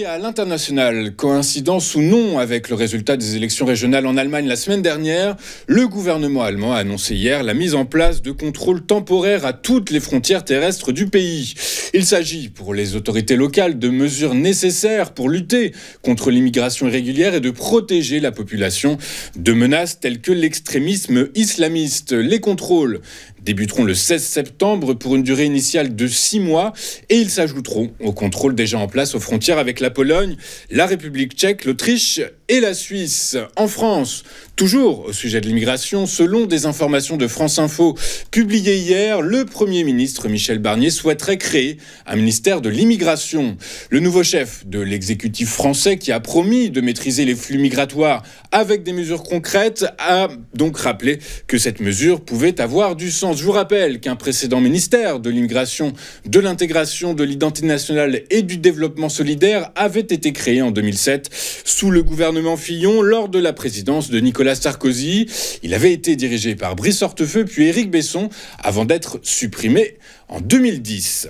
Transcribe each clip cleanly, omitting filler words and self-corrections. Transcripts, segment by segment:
Et à l'international, coïncidence ou non avec le résultat des élections régionales en Allemagne la semaine dernière, le gouvernement allemand a annoncé hier la mise en place de contrôles temporaires à toutes les frontières terrestres du pays. Il s'agit pour les autorités locales de mesures nécessaires pour lutter contre l'immigration irrégulière et de protéger la population de menaces telles que l'extrémisme islamiste. Les contrôles débuteront le 16 septembre pour une durée initiale de 6 mois et ils s'ajouteront aux contrôles déjà en place aux frontières avec la Pologne, la République tchèque, l'Autriche et la Suisse. En France, toujours au sujet de l'immigration, selon des informations de France Info publiées hier, le Premier ministre Michel Barnier souhaiterait créer un ministère de l'immigration. Le nouveau chef de l'exécutif français, qui a promis de maîtriser les flux migratoires avec des mesures concrètes, a donc rappelé que cette mesure pouvait avoir du sens. Je vous rappelle qu'un précédent ministère de l'immigration, de l'intégration, de l'identité nationale et du développement solidaire avait été créé en 2007 sous le gouvernement Fillon lors de la présidence de Nicolas Sarkozy. Il avait été dirigé par Brice Hortefeux puis Éric Besson avant d'être supprimé en 2010.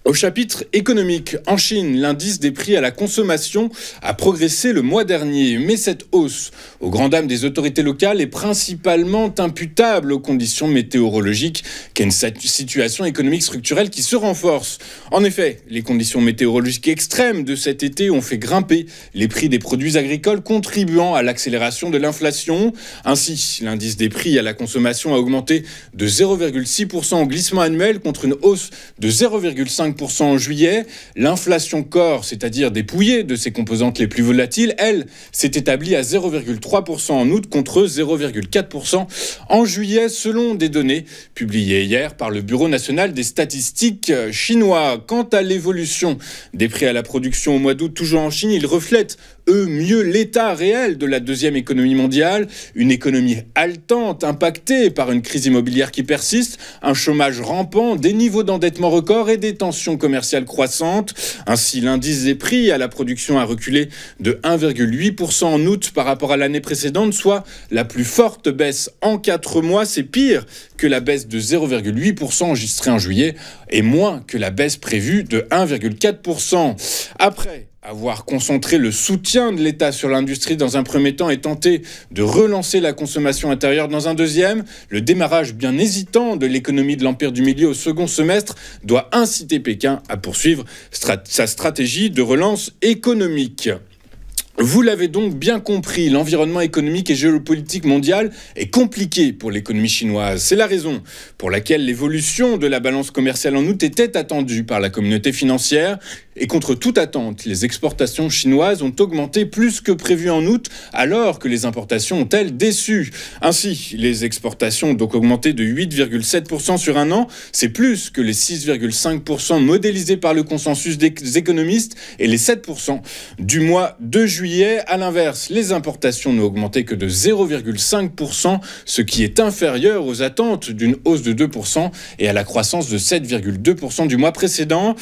Au chapitre économique, en Chine, l'indice des prix à la consommation a progressé le mois dernier. Mais cette hausse, aux grandes dames des autorités locales, est principalement imputable aux conditions météorologiques qu'est une situation économique structurelle qui se renforce. En effet, les conditions météorologiques extrêmes de cet été ont fait grimper les prix des produits agricoles, contribuant à l'accélération de l'inflation. Ainsi, l'indice des prix à la consommation a augmenté de 0,6% au glissement annuel contre une hausse de 0,5% en juillet. L'inflation corps, c'est-à-dire dépouillée de ses composantes les plus volatiles, elle, s'est établie à 0,3% en août contre 0,4% en juillet, selon des données publiées hier par le Bureau national des statistiques chinois. Quant à l'évolution des prix à la production au mois d'août, toujours en Chine, il reflète mieux l'état réel de la deuxième économie mondiale, une économie haletante, impactée par une crise immobilière qui persiste, un chômage rampant, des niveaux d'endettement records et des tensions commerciales croissantes. Ainsi, l'indice des prix à la production a reculé de 1,8% en août par rapport à l'année précédente, soit la plus forte baisse en 4 mois. C'est pire que la baisse de 0,8% enregistrée en juillet et moins que la baisse prévue de 1,4%. Après avoir concentré le soutien de l'État sur l'industrie dans un premier temps et tenté de relancer la consommation intérieure dans un deuxième, le démarrage bien hésitant de l'économie de l'Empire du Milieu au second semestre doit inciter Pékin à poursuivre sa stratégie de relance économique. Vous l'avez donc bien compris, l'environnement économique et géopolitique mondial est compliqué pour l'économie chinoise. C'est la raison pour laquelle l'évolution de la balance commerciale en août était attendue par la communauté financière. Et contre toute attente, les exportations chinoises ont augmenté plus que prévu en août, alors que les importations ont, elles, déçu. Ainsi, les exportations ont donc augmenté de 8,7% sur un an. C'est plus que les 6,5% modélisés par le consensus des économistes et les 7% du mois de juillet. À l'inverse, les importations n'ont augmenté que de 0,5%, ce qui est inférieur aux attentes d'une hausse de 2% et à la croissance de 7,2% du mois précédent.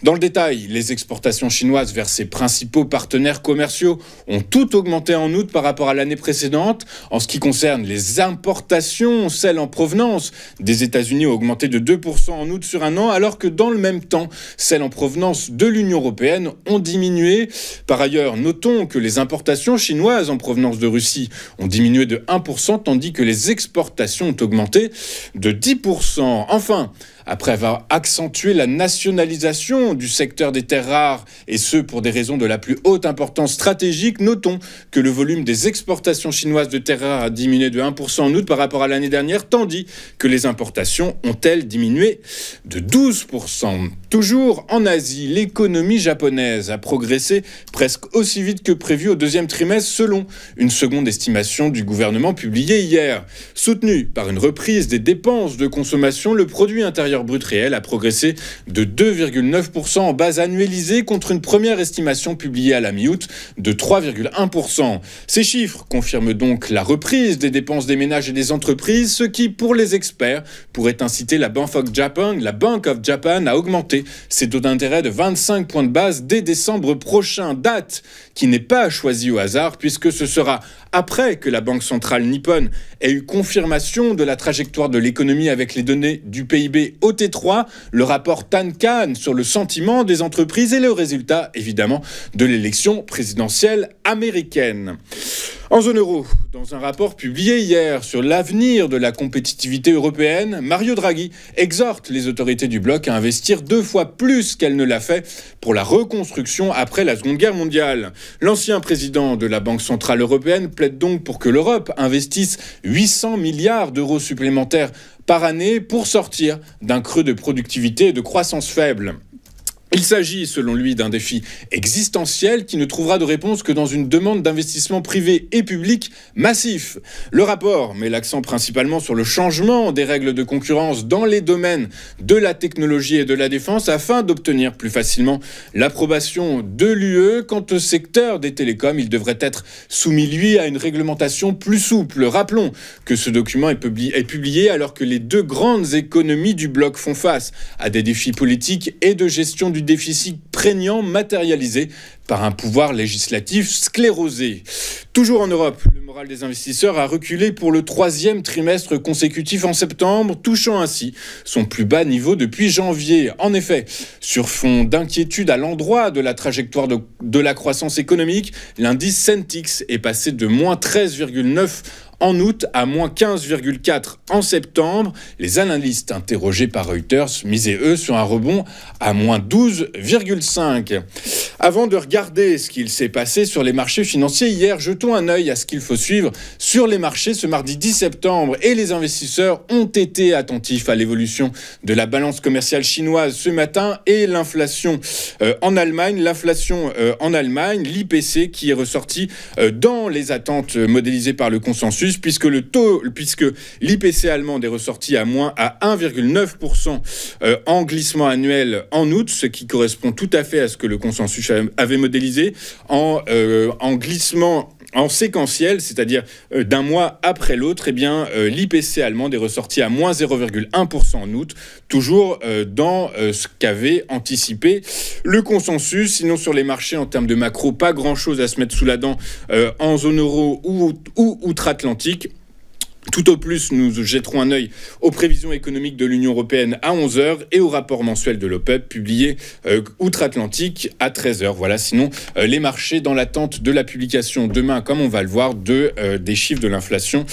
Dans le détail, les exportations chinoises vers ses principaux partenaires commerciaux ont toutes augmenté en août par rapport à l'année précédente. En ce qui concerne les importations, celles en provenance des États-Unis ont augmenté de 2% en août sur un an, alors que dans le même temps, celles en provenance de l'Union européenne ont diminué. Par ailleurs, notons que les importations chinoises en provenance de Russie ont diminué de 1%, tandis que les exportations ont augmenté de 10%. Enfin, après avoir accentué la nationalisation du secteur des terres rares, et ce pour des raisons de la plus haute importance stratégique, notons que le volume des exportations chinoises de terres rares a diminué de 1% en août par rapport à l'année dernière, tandis que les importations ont, elles, diminué de 12%. Toujours en Asie, l'économie japonaise a progressé presque aussi vite que prévu au deuxième trimestre, selon une seconde estimation du gouvernement publiée hier. Soutenu par une reprise des dépenses de consommation, le produit intérieur brut réel a progressé de 2,9% en base annualisée contre une première estimation publiée à la mi-août de 3,1%. Ces chiffres confirment donc la reprise des dépenses des ménages et des entreprises, ce qui, pour les experts, pourrait inciter la Bank of Japan à augmenter ses taux d'intérêt de 25 points de base dès décembre prochain, date qui n'est pas choisie au hasard puisque ce sera après que la Banque centrale nippone ait eu confirmation de la trajectoire de l'économie avec les données du PIB au T3 le rapport Tan-Khan sur le sentiment des entreprises et le résultat, évidemment, de l'élection présidentielle américaine. En zone euro, dans un rapport publié hier sur l'avenir de la compétitivité européenne, Mario Draghi exhorte les autorités du bloc à investir 2 fois plus qu'elle ne l'a fait pour la reconstruction après la Seconde Guerre mondiale. L'ancien président de la Banque centrale européenne plaide donc pour que l'Europe investisse 800 milliards d'euros supplémentaires par année pour sortir d'un creux de productivité et de croissance faible. Il s'agit, selon lui, d'un défi existentiel qui ne trouvera de réponse que dans une demande d'investissement privé et public massif. Le rapport met l'accent principalement sur le changement des règles de concurrence dans les domaines de la technologie et de la défense afin d'obtenir plus facilement l'approbation de l'UE. Quant au secteur des télécoms, il devrait être soumis, lui, à une réglementation plus souple. Rappelons que ce document est publié alors que les 2 grandes économies du bloc font face à des défis politiques et de gestion du déficit prégnant matérialisé par un pouvoir législatif sclérosé. Toujours en Europe, le moral des investisseurs a reculé pour le 3e trimestre consécutif en septembre, touchant ainsi son plus bas niveau depuis janvier. En effet, sur fond d'inquiétude à l'endroit de la trajectoire de la croissance économique, l'indice Centix est passé de moins 13,9 en août à moins 15,4 en septembre. Les analystes interrogés par Reuters misaient, eux, sur un rebond à moins 12,5. Avant de regarder ce qu'il s'est passé sur les marchés financiers hier, jetons un œil à ce qu'il faut suivre sur les marchés ce mardi 10 septembre. Et les investisseurs ont été attentifs à l'évolution de la balance commerciale chinoise ce matin et l'inflation en Allemagne. L'inflation en Allemagne, l'IPC, qui est ressorti dans les attentes modélisées par le consensus, puisque l'IPC allemande est ressorti à 1,9% en glissement annuel en août, ce qui correspond tout à fait à ce que le consensus avait modélisé en glissement en séquentiel, c'est-à-dire d'un mois après l'autre. Eh bien, l'IPC allemande est ressorti à moins 0,1% en août, toujours dans ce qu'avait anticipé le consensus. Sinon, sur les marchés, en termes de macro, pas grand-chose à se mettre sous la dent en zone euro ou outre-Atlantique. Tout au plus, nous jetterons un œil aux prévisions économiques de l'Union européenne à 11h et au rapport mensuel de l'OPEP publié outre-Atlantique à 13h. Voilà, sinon, les marchés dans l'attente de la publication demain, comme on va le voir, des chiffres de l'inflation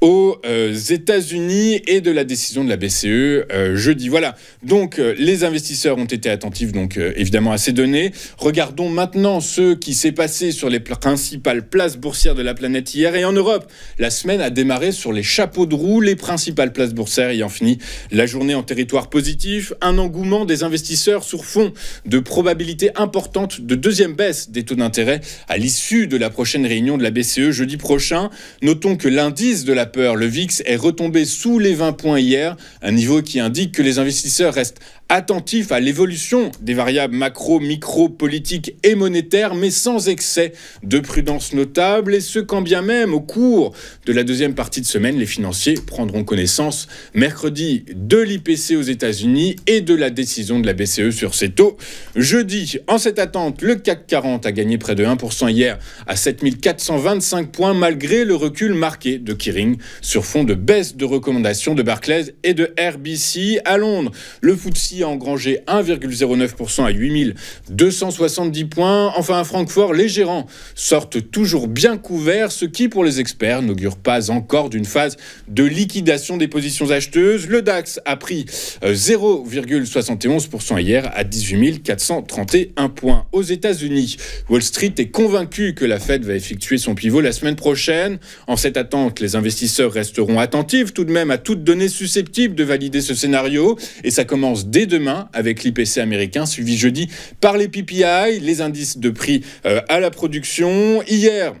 aux États-Unis et de la décision de la BCE jeudi. Voilà, donc les investisseurs ont été attentifs donc évidemment à ces données. Regardons maintenant ce qui s'est passé sur les principales places boursières de la planète hier. Et en Europe, la semaine a démarré sur les chapeaux de roue, les principales places boursières ayant fini la journée en territoire positif. Un engouement des investisseurs sur fond de probabilité importante de deuxième baisse des taux d'intérêt à l'issue de la prochaine réunion de la BCE jeudi prochain. Notons que l'indice de la peur, le VIX, est retombé sous les 20 points hier, un niveau qui indique que les investisseurs restent attentifs à l'évolution des variables macro, micro, politiques et monétaires, mais sans excès de prudence notable. Et ce, quand bien même, au cours de la deuxième partie de semaine, les financiers prendront connaissance mercredi de l'IPC aux États-Unis et de la décision de la BCE sur ses taux. Jeudi, en cette attente, le CAC 40 a gagné près de 1% hier à 7425 points, malgré le recul marqué de Kering sur fond de baisse de recommandations de Barclays et de RBC. À Londres, le FTSE a engrangé 1,09% à 8270 points. Enfin, à Francfort, les gérants sortent toujours bien couverts, ce qui, pour les experts, n'augure pas encore d'une phase de liquidation des positions acheteuses. Le DAX a pris 0,71% hier à 18 431 points. Aux États-Unis, Wall Street est convaincu que la Fed va effectuer son pivot la semaine prochaine. En cette attente, les investisseurs resteront attentifs tout de même à toute donnée susceptible de valider ce scénario. Et ça commence dès demain avec l'IPC américain, suivi jeudi par les PPI, les indices de prix à la production. Hier,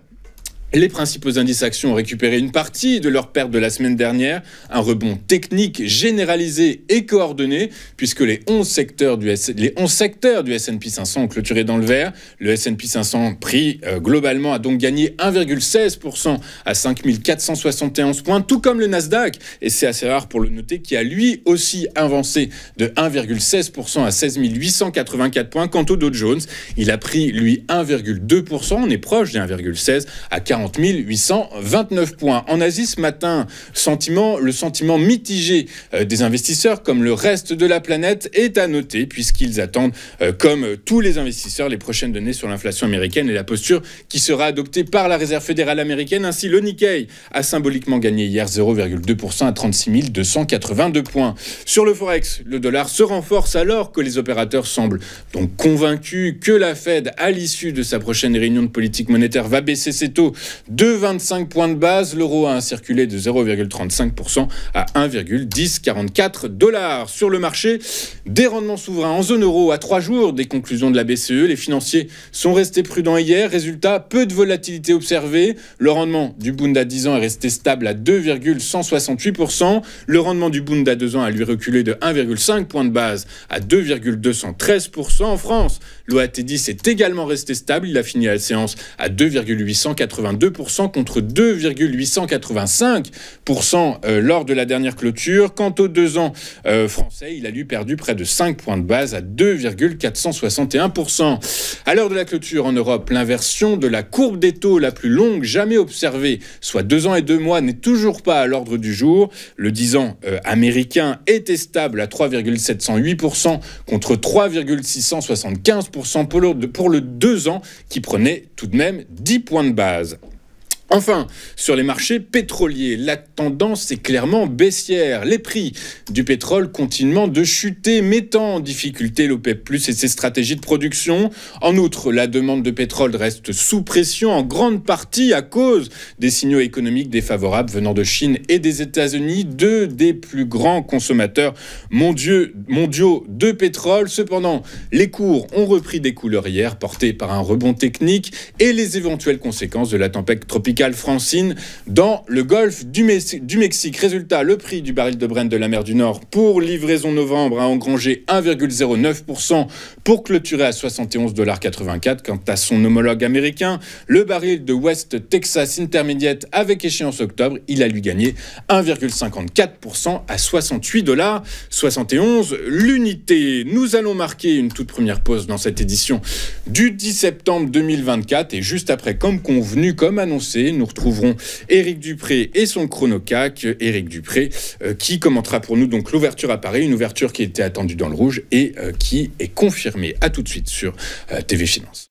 les principaux indices actions ont récupéré une partie de leur perte de la semaine dernière, un rebond technique généralisé et coordonné, puisque les 11 secteurs du S&P 500 ont clôturé dans le vert. Le S&P 500 pris globalement a donc gagné 1,16% à 5471 points, tout comme le Nasdaq, et c'est assez rare pour le noter, qui a lui aussi avancé de 1,16% à 16 884 points. Quant au Dow Jones, il a pris lui 1,2%, on est proche des 1,16 à 40 40 829 points. En Asie ce matin, le sentiment mitigé des investisseurs, comme le reste de la planète, est à noter puisqu'ils attendent, comme tous les investisseurs, les prochaines données sur l'inflation américaine et la posture qui sera adoptée par la Réserve fédérale américaine. Ainsi, le Nikkei a symboliquement gagné hier 0,2% à 36 282 points. Sur le Forex, le dollar se renforce alors que les opérateurs semblent donc convaincus que la Fed, à l'issue de sa prochaine réunion de politique monétaire, va baisser ses taux de 25 points de base. L'euro a circulé de 0,35% à 1,1044 $. Sur le marché, des rendements souverains en zone euro à 3 jours des conclusions de la BCE. Les financiers sont restés prudents hier. Résultat, peu de volatilité observée. Le rendement du Bund à 10 ans est resté stable à 2,168%. Le rendement du Bund à 2 ans a lui reculé de 1,5 point de base à 2,213%. En France, l'OAT10 est également resté stable. Il a fini la séance à 2,882% contre 2,885% lors de la dernière clôture. Quant aux 2 ans français, il a lui perdu près de 5 points de base à 2,461%. À l'heure de la clôture en Europe, l'inversion de la courbe des taux la plus longue jamais observée, soit 2 ans et 2 mois, n'est toujours pas à l'ordre du jour. Le 10 ans américain était stable à 3,708% contre 3,675% pour le 2 ans qui prenait tout de même 10 points de base. Enfin, sur les marchés pétroliers, la tendance est clairement baissière. Les prix du pétrole continuent de chuter, mettant en difficulté l'OPEP+ et ses stratégies de production. En outre, la demande de pétrole reste sous pression, en grande partie à cause des signaux économiques défavorables venant de Chine et des États-Unis, deux des plus grands consommateurs mondiaux de pétrole. Cependant, les cours ont repris des couleurs hier, portés par un rebond technique et les éventuelles conséquences de la tempête tropicale Francine dans le golfe du Mexique. Résultat, le prix du baril de Brent de la mer du Nord pour livraison novembre a engrangé 1,09% pour clôturer à 71,84 $. Quant à son homologue américain, le baril de West Texas Intermediate avec échéance octobre, il a lui gagné 1,54% à 68,71 $ l'unité. Nous allons marquer une toute première pause dans cette édition du 10 septembre 2024 et juste après, comme convenu, comme annoncé, nous retrouverons Éric Dupré et son chronocac. Éric Dupré qui commentera pour nous donc l'ouverture à Paris, une ouverture qui était attendue dans le rouge et qui est confirmée. À tout de suite sur TV Finance.